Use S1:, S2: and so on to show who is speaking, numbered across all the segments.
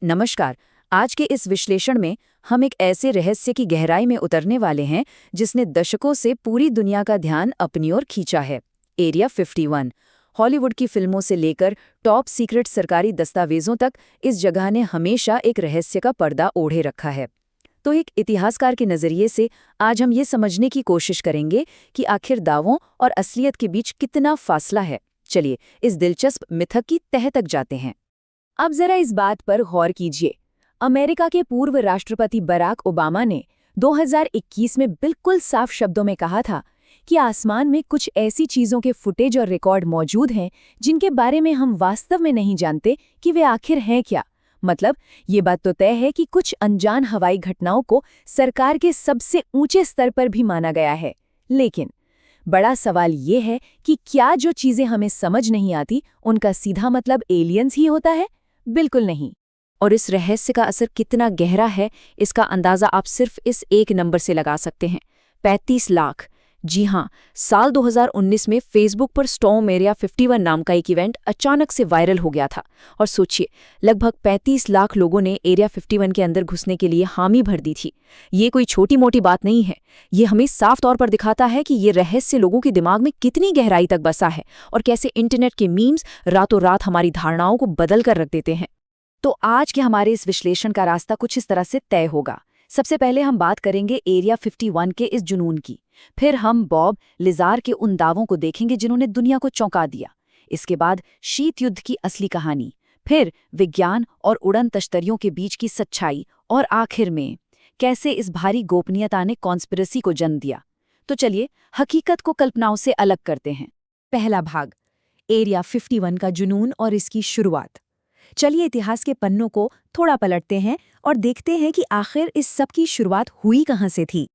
S1: नमस्कार। आज के इस विश्लेषण में हम एक ऐसे रहस्य की गहराई में उतरने वाले हैं जिसने दशकों से पूरी दुनिया का ध्यान अपनी ओर खींचा है। एरिया 51। हॉलीवुड की फिल्मों से लेकर टॉप सीक्रेट सरकारी दस्तावेजों तक इस जगह ने हमेशा एक रहस्य का पर्दा ओढ़े रखा है। तो एक इतिहासकार के नज़रिए से आज हम ये समझने की कोशिश करेंगे कि आखिर दावों और असलियत के बीच कितना फासला है। चलिए इस दिलचस्प मिथक की तह तक जाते हैं। अब जरा इस बात पर गौर कीजिए। अमेरिका के पूर्व राष्ट्रपति बराक ओबामा ने 2021 में बिल्कुल साफ शब्दों में कहा था कि आसमान में कुछ ऐसी चीजों के फुटेज और रिकॉर्ड मौजूद हैं जिनके बारे में हम वास्तव में नहीं जानते कि वे आखिर हैं क्या। मतलब ये बात तो तय है कि कुछ अनजान हवाई घटनाओं को सरकार के सबसे ऊंचे स्तर पर भी माना गया है। लेकिन बड़ा सवाल ये है कि क्या जो चीजें हमें समझ नहीं आती उनका सीधा मतलब एलियंस ही होता है? बिल्कुल नहीं। और इस रहस्य का असर कितना गहरा है, इसका अंदाजा आप सिर्फ इस एक नंबर से लगा सकते हैं, 35 लाख। जी हाँ, साल 2019 में फेसबुक पर स्टॉर्म एरिया 51 नाम का एक इवेंट अचानक से वायरल हो गया था। और सोचिए, लगभग 35 लाख लोगों ने एरिया 51 के अंदर घुसने के लिए हामी भर दी थी। ये कोई छोटी मोटी बात नहीं है। ये हमें साफ तौर पर दिखाता है कि ये रहस्य लोगों के दिमाग में कितनी गहराई तक बसा है और कैसे इंटरनेट के मीम्स रातों रात हमारी धारणाओं को बदल कर रख देते हैं। तो आज के हमारे इस विश्लेषण का रास्ता कुछ इस तरह से तय होगा। सबसे पहले हम बात करेंगे एरिया 51 के इस जुनून की। फिर हम बॉब लिज़ार के उन दावों को देखेंगे जिन्होंने दुनिया को चौंका दिया। इसके बाद शीत युद्ध की असली कहानी, फिर विज्ञान और उड़न तश्तरियों के बीच की सच्चाई, और आखिर में कैसे इस भारी गोपनीयता ने कॉन्स्पिरेसी को जन्म दिया। तो चलिए हकीकत को कल्पनाओं से अलग करते हैं। पहला भाग, एरिया 51 का जुनून और इसकी शुरुआत। चलिए इतिहास के पन्नों को थोड़ा पलटते हैं और देखते हैं कि आखिर इस सब की शुरुआत हुई कहाँ से थी।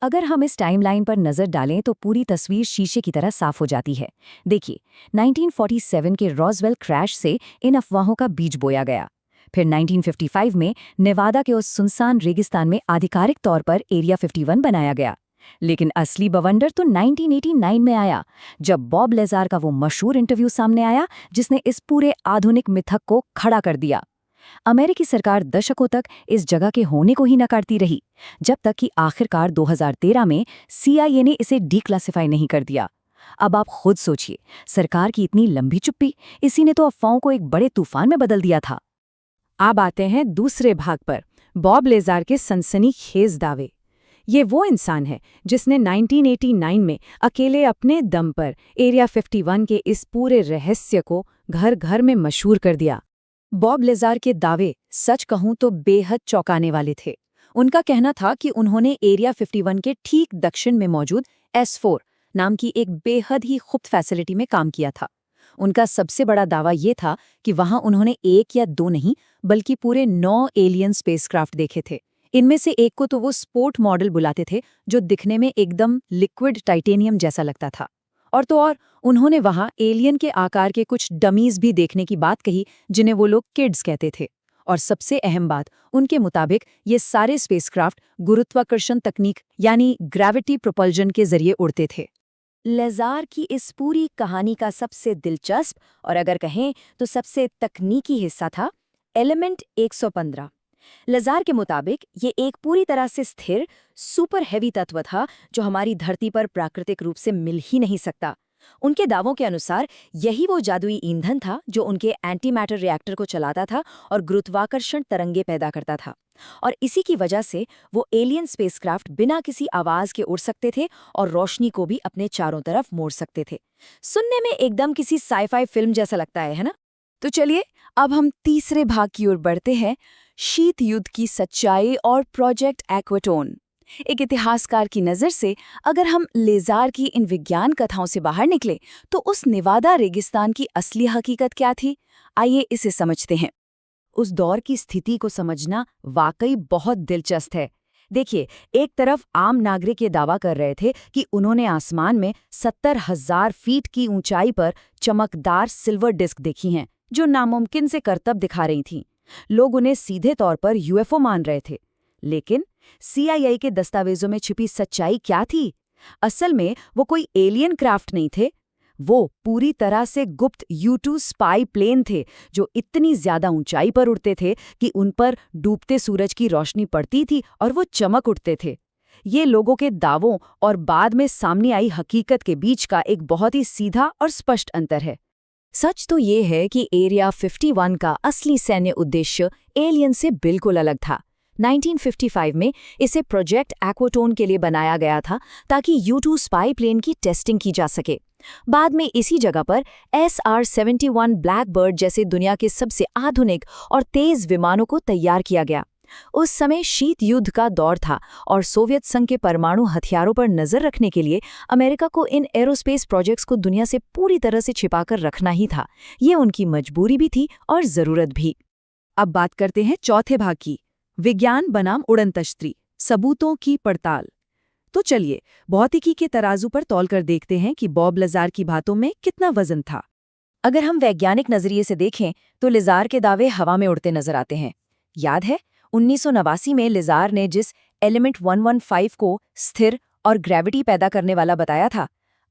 S1: अगर हम इस टाइमलाइन पर नजर डालें तो पूरी तस्वीर शीशे की तरह साफ हो जाती है। देखिए, 1947 के रॉसवेल क्रैश से इन अफवाहों का बीज बोया गया। फिर 1955 में नेवादा के उस सुनसान रेगिस्तान में आधिकारिक तौर पर एरिया 51 बनाया गया। लेकिन असली बवंडर तो 1989 में आया, जब बॉब लेज़ार का वो मशहूर इंटरव्यू सामने आया जिसने इस पूरे आधुनिक मिथक को खड़ा कर दिया। अमेरिकी सरकार दशकों तक इस जगह के होने को ही नकारती रही, जब तक कि आखिरकार 2013 में CIA ने इसे डीक्लासिफाई नहीं कर दिया। अब आप खुद सोचिए, सरकार की इतनी लंबी चुप्पी, इसी ने तो अफवाहों को एक बड़े तूफान में बदल दिया था। अब आते हैं दूसरे भाग पर, बॉब लेज़ार के सनसनीखेज दावे। ये वो इंसान है जिसने 1989 में अकेले अपने दम पर एरिया 51 के इस पूरे रहस्य को घर घर में मशहूर कर दिया। बॉब लेज़ार के दावे सच कहूं तो बेहद चौंकाने वाले थे। उनका कहना था कि उन्होंने एरिया 51 के ठीक दक्षिण में मौजूद S4 नाम की एक बेहद ही खुफ्त फैसिलिटी में काम किया था। उनका सबसे बड़ा दावा ये था कि वहां उन्होंने एक या दो नहीं बल्कि पूरे 9 एलियन स्पेसक्राफ्ट देखे थे। इनमें से एक को तो वो स्पोर्ट मॉडल बुलाते थे, जो दिखने में एकदम लिक्विड टाइटेनियम जैसा लगता था। और तो और उन्होंने वहां एलियन के आकार के कुछ डमीज भी देखने की बात कही, जिन्हें वो लोग किड्स कहते थे। और सबसे अहम बात, उनके मुताबिक ये सारे स्पेसक्राफ्ट गुरुत्वाकर्षण तकनीक यानी ग्रेविटी प्रोपल्जन के जरिए उड़ते थे। लेज़ार की इस पूरी कहानी का सबसे दिलचस्प और अगर कहें तो सबसे तकनीकी हिस्सा था एलिमेंट 115। लेज़ार के मुताबिक ये एक पूरी तरह से स्थिर सुपर हेवी तत्व था जो हमारी धरती पर प्राकृतिक रूप से मिल ही नहीं सकता। उनके दावों के अनुसार यही वो जादुई ईंधन था जो उनके एंटी मैटर रिएक्टर को चलाता था और गुरुत्वाकर्षण तरंगे पैदा करता था। और इसी की वजह से वो एलियन स्पेसक्राफ्ट बिना किसी आवाज के उड़ सकते थे और रोशनी को भी अपने चारों तरफ मोड़ सकते थे। सुनने में एकदम किसी साइफाई फिल्म जैसा लगता है ना? तो चलिए अब हम तीसरे भाग की ओर बढ़ते हैं, शीत युद्ध की सच्चाई और प्रोजेक्ट एक्वाटोन। एक इतिहासकार की नज़र से अगर हम लेज़ार की इन विज्ञान कथाओं से बाहर निकले तो उस नेवादा रेगिस्तान की असली हकीकत क्या थी, आइए इसे समझते हैं। उस दौर की स्थिति को समझना वाकई बहुत दिलचस्प है। देखिए, एक तरफ आम नागरिक ये दावा कर रहे थे कि उन्होंने आसमान में 70,000 फीट की ऊंचाई पर चमकदार सिल्वर डिस्क देखी हैं जो नामुमकिन से करतब दिखा रही थीं। लोग उन्हें सीधे तौर पर UFO मान रहे थे। लेकिन CIA के दस्तावेजों में छिपी सच्चाई क्या थी? असल में वो कोई एलियन क्राफ्ट नहीं थे, वो पूरी तरह से गुप्त U-2 स्पाई प्लेन थे, जो इतनी ज्यादा ऊंचाई पर उड़ते थे कि उन पर डूबते सूरज की रोशनी पड़ती थी और वो चमक उठते थे। ये लोगों के दावों और बाद में सामने आई हकीकत के बीच का एक बहुत ही सीधा और स्पष्ट अंतर है। सच तो ये है कि एरिया 51 का असली सैन्य उद्देश्य एलियन से बिल्कुल अलग था। 1955 में इसे प्रोजेक्ट एक्वाटोन के लिए बनाया गया था ताकि U-2 स्पाई प्लेन की टेस्टिंग की जा सके। बाद में इसी जगह पर SR-71 ब्लैकबर्ड जैसे दुनिया के सबसे आधुनिक और तेज विमानों को तैयार किया गया। उस समय शीत युद्ध का दौर था और सोवियत संघ के परमाणु हथियारों पर नजर रखने के लिए अमेरिका को इन एरोस्पेस प्रोजेक्ट्स को दुनिया से पूरी तरह से छिपाकर रखना ही था। ये उनकी मजबूरी भी थी और जरूरत भी। अब बात करते हैं चौथे भाग की, विज्ञान बनाम उड़नतश्तरी, सबूतों की पड़ताल। तो चलिए भौतिकी के तराजू पर तौलकर देखते हैं कि बॉब लज़ार की बातों में कितना वजन था। अगर हम वैज्ञानिक नजरिए से देखें तो लज़ार के दावे हवा में उड़ते नजर आते हैं। याद है 1989 में लज़ार ने जिस एलिमेंट 115 को स्थिर और ग्रेविटी पैदा करने वाला बताया था,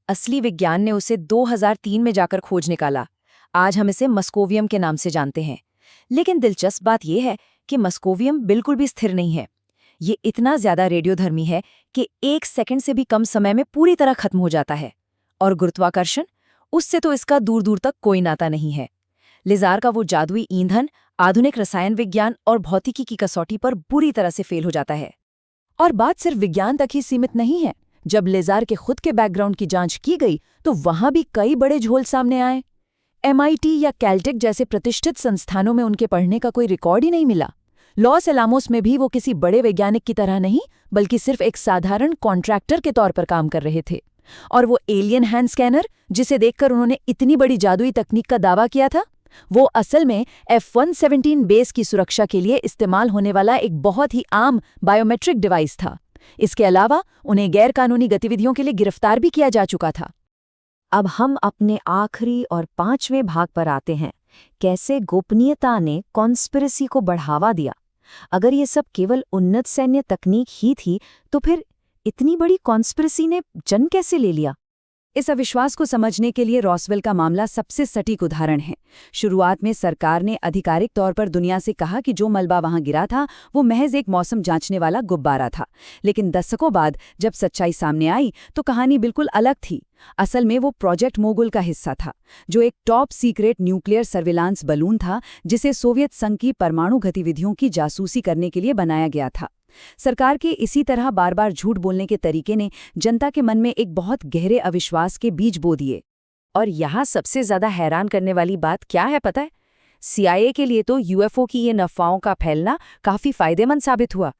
S1: असली विज्ञान ने उसे 2003 में जाकर खोज निकाला। आज हम इसे मस्कोवियम के नाम से जानते हैं। लेकिन दिलचस्प बात यह है कि मस्कोवियम बिल्कुल भी स्थिर नहीं है। ये इतना ज्यादा रेडियोधर्मी है कि 1 सेकंड से भी कम समय में पूरी तरह खत्म हो जाता है। और गुरुत्वाकर्षण, उससे तो इसका दूर दूर तक कोई नाता नहीं है। लज़ार का वो जादुई ईंधन आधुनिक रसायन विज्ञान और भौतिकी की कसौटी पर बुरी तरह से फेल हो जाता है। और बात सिर्फ विज्ञान तक ही सीमित नहीं है। जब लज़ार के खुद के बैकग्राउंड की जांच की गई तो वहां भी कई बड़े झोल सामने आए। MIT या कैलटेक जैसे प्रतिष्ठित संस्थानों में उनके पढ़ने का कोई रिकॉर्ड ही नहीं मिला। लॉस एलामोस में भी वो किसी बड़े वैज्ञानिक की तरह नहीं, बल्कि सिर्फ एक साधारण कॉन्ट्रैक्टर के तौर पर काम कर रहे थे। और वो एलियन हैंड स्कैनर, जिसे देखकर उन्होंने इतनी बड़ी जादुई तकनीक का दावा किया था, वो असल में F-117 बेस की सुरक्षा के लिए इस्तेमाल होने वाला एक बहुत ही आम बायोमेट्रिक डिवाइस था। इसके अलावा उन्हें गैरकानूनी गतिविधियों के लिए गिरफ्तार भी किया जा चुका था। अब हम अपने आखिरी और 5वें भाग पर आते हैं, कैसे गोपनीयता ने कॉन्स्पिरेसी को बढ़ावा दिया। अगर ये सब केवल उन्नत सैन्य तकनीक ही थी तो फिर इतनी बड़ी कॉन्स्पिरेसी ने जन्म कैसे ले लिया? इस अविश्वास को समझने के लिए रॉसवेल का मामला सबसे सटीक उदाहरण है। शुरुआत में सरकार ने आधिकारिक तौर पर दुनिया से कहा कि जो मलबा वहां गिरा था वो महज एक मौसम जांचने वाला गुब्बारा था। लेकिन दशकों बाद जब सच्चाई सामने आई तो कहानी बिल्कुल अलग थी। असल में वो प्रोजेक्ट मोगुल का हिस्सा था, जो एक top secret nuclear surveillance balloon था जिसे सोवियत संघ की परमाणु गतिविधियों की जासूसी करने के लिए बनाया गया था। सरकार के इसी तरह बार बार झूठ बोलने के तरीके ने जनता के मन में एक बहुत गहरे अविश्वास के बीज बो दिए। और यहाँ सबसे ज्यादा हैरान करने वाली बात क्या है पता है? CIA के लिए तो UFO की ये अफवाहों का फैलना काफी फायदेमंद साबित हुआ।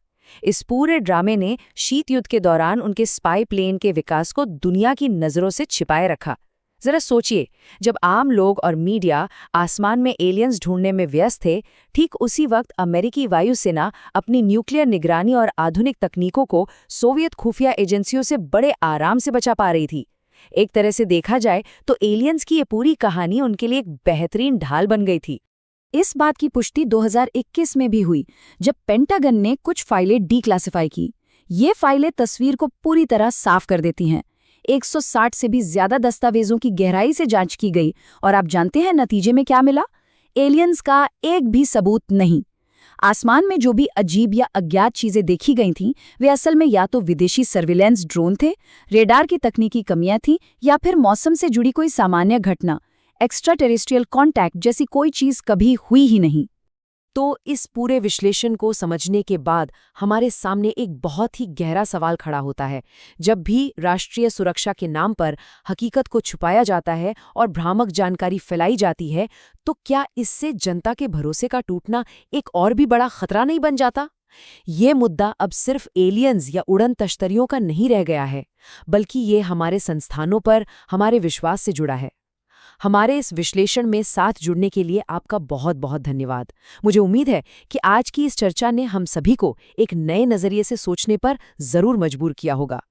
S1: इस पूरे ड्रामे ने शीत युद्ध के दौरान उनके स्पाई प्लेन के विकास को दुनिया की नजरों से छिपाए रखा। जरा सोचिए, जब आम लोग और मीडिया आसमान में एलियंस ढूंढने में व्यस्त थे, ठीक उसी वक्त अमेरिकी वायुसेना अपनी न्यूक्लियर निगरानी और आधुनिक तकनीकों को सोवियत खुफिया एजेंसियों से बड़े आराम से बचा पा रही थी। एक तरह से देखा जाए तो एलियंस की ये पूरी कहानी उनके लिए एक बेहतरीन ढाल बन गई थी। इस बात की पुष्टि 2021 में भी हुई, जब पेंटागन ने कुछ फाइलें डीक्लासिफाई की। ये फाइलें तस्वीर को पूरी तरह साफ कर देती हैं। 160 से भी ज्यादा दस्तावेजों की गहराई से जांच की गई और आप जानते हैं नतीजे में क्या मिला? एलियंस का एक भी सबूत नहीं। आसमान में जो भी अजीब या अज्ञात चीजें देखी गई थीं, वे असल में या तो विदेशी सर्विलेंस ड्रोन थे, रेडार की तकनीकी कमियां थीं, या फिर मौसम से जुड़ी कोई सामान्य घटना, एक्स्ट्रा टेरेस्ट्रियल कॉन्टैक्ट जैसी कोई चीज कभी हुई ही नहीं। तो इस पूरे विश्लेषण को समझने के बाद हमारे सामने एक बहुत ही गहरा सवाल खड़ा होता है। जब भी राष्ट्रीय सुरक्षा के नाम पर हकीकत को छुपाया जाता है और भ्रामक जानकारी फैलाई जाती है, तो क्या इससे जनता के भरोसे का टूटना एक और भी बड़ा खतरा नहीं बन जाता? ये मुद्दा अब सिर्फ एलियंस या उड़न तश्तरियों का नहीं रह गया है, बल्कि ये हमारे संस्थानों पर हमारे विश्वास से जुड़ा है। हमारे इस विश्लेषण में साथ जुड़ने के लिए आपका बहुत बहुत धन्यवाद। मुझे उम्मीद है कि आज की इस चर्चा ने हम सभी को एक नए नजरिए से सोचने पर जरूर मजबूर किया होगा।